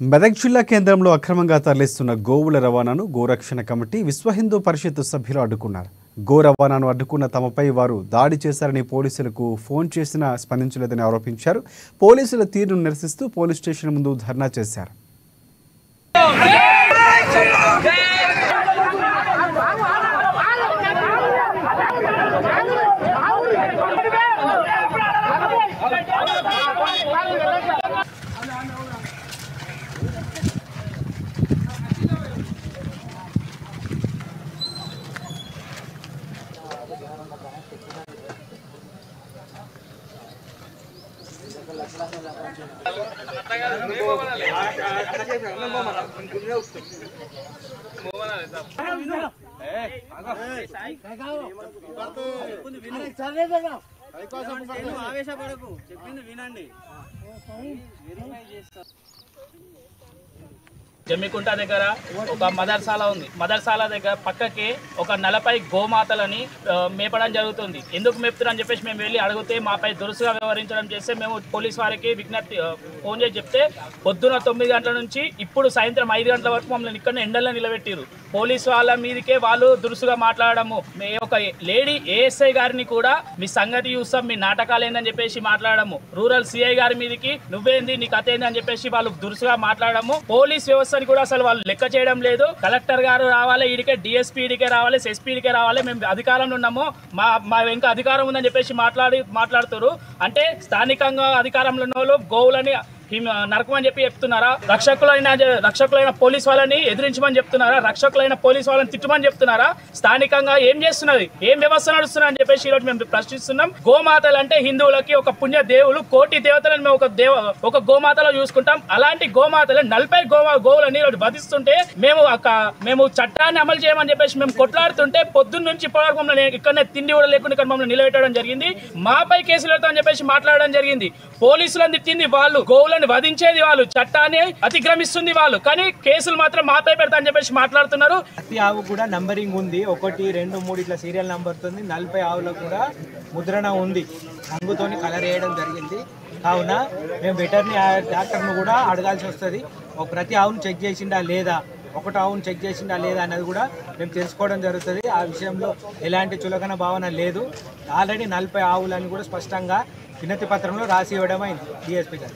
మెదక్ జిల్లా కేంద్రంలో అక్రమంగా తరలిస్తున్న గోవుల రవాణాను గోరక్షణ కమిటీ విశ్వ హిందూ పరిషత్ సభ్యులు అడ్డుకున్నారు. గో రవాణాను అడ్డుకున్న తమపై వారు దాడి చేశారని పోలీసులకు ఫోన్ చేసినా స్పందించలేదని ఆరోపించారు. పోలీసుల తీరును నిరసిస్తూ పోలీస్ స్టేషన్ ముందు ధర్నా చేశారు. జమ్మికుంట దగ్గర ఒక మదర్సాల ఉంది. మదర్సాల దగ్గర పక్కకి ఒక 40 గోమాతలని మేపడం జరుగుతుంది. ఎందుకు మేపుతున్నారని చెప్పేసి మేము వెళ్ళి అడిగితే మాపై దురుసుగా వ్యవహరించడం చేస్తే మేము పోలీస్ వారికి విజ్ఞప్తి ఫోన్ చేసి చెప్తే పొద్దున 9 గంటల నుంచి ఇప్పుడు సాయంత్రం 5 గంటల వరకు మమ్మల్ని ఇక్కడ ఎండల్లో నిలబెట్టారు. పోలీస్ వాళ్ళ మీదకే వాళ్ళు దురుసుగా మాట్లాడము. ఒక లేడీ ఏఎస్ఐ గారిని కూడా మీ సంగతి చూస్తాం, మీ నాటకాలు ఏందని చెప్పేసి మాట్లాడము. రూరల్ సిఐ గారి మీదకి నువ్వేంది నీ కథ ఏంది అని చెప్పేసి వాళ్ళు దురుసుగా మాట్లాడము. పోలీస్ వ్యవస్థ కూడా అసలు వాళ్ళు లెక్క చేయడం లేదు. కలెక్టర్ గారు రావాలి, ఈడికే డిఎస్పీ ఈడికే రావాలి, ఎస్పీ ఈడికే రావాలి, మేము అధికారంలో ఉన్నాము, మా ఇంకా అధికారం ఉందని చెప్పేసి మాట్లాడుతారు. అంటే స్థానికంగా అధికారంలో ఉన్న వాళ్ళు గోవులని నరకమని చెప్పి చెప్తున్నారా? రక్షకులైన పోలీస్ వాళ్ళని ఎదిరించమని చెప్తున్నారా? రక్షకులైన పోలీస్ వాళ్ళని తిట్టమని చెప్తున్నారా? స్థానికంగా ఏం చేస్తున్నది, ఏం వ్యవస్థ నడుస్తున్నా అని చెప్పేసి ఈరోజు మేము ప్రశ్నిస్తున్నాం. గోమాతలు అంటే హిందువులకి ఒక పుణ్య దేవులు, కోటి దేవతలను మేము ఒక గోమాతలో చూసుకుంటాం. అలాంటి గోమాతలు 40 గోవులని ఈరోజు వధిస్తుంటే మేము చట్టాన్ని అమలు చేయమని చెప్పేసి మేము కొట్లాడుతుంటే పొద్దున్న నుంచి ఇప్పటివరకు మమ్మల్ని ఇక్కడనే తిండి కూడా లేకుండా ఇక్కడ మమ్మల్ని నిలబెట్టడం జరిగింది. మాపై కేసులు పెడతామని అని చెప్పేసి మాట్లాడడం జరిగింది. పోలీసులను తిట్టింది వాళ్ళు, గోవులను వధించేది వాళ్ళు, చట్టాన్ని అతిక్రమిస్తుంది వాళ్ళు, కానీ కేసులు మాత్రం మాపై పెడతా అని చెప్పేసి మాట్లాడుతున్నారు. ప్రతి ఆవు కూడా నంబరింగ్ ఉంది, 1, 2, 3 ఇట్లా సీరియల్ నంబర్ ఉంది. 40 ఆవులకు కూడా ముద్రణ ఉంది, రంగుతోని కలర్ వేయడం జరిగింది. కావున మేము వెటర్నరీ డాక్టర్ను కూడా అడగాల్సి వస్తుంది. ప్రతి ఆవును చెక్ చేసిండా లేదా, ఒకటి ఆవును చెక్ చేసిండా లేదా అన్నది కూడా మేము తెలుసుకోవడం జరుగుతుంది. ఆ విషయంలో ఎలాంటి చులకన భావన లేదు. ఆల్రెడీ 40 ఆవులని కూడా స్పష్టంగా వినతి పత్రంలో రాసి ఇవ్వడం అయింది డిఎస్పీ గారు.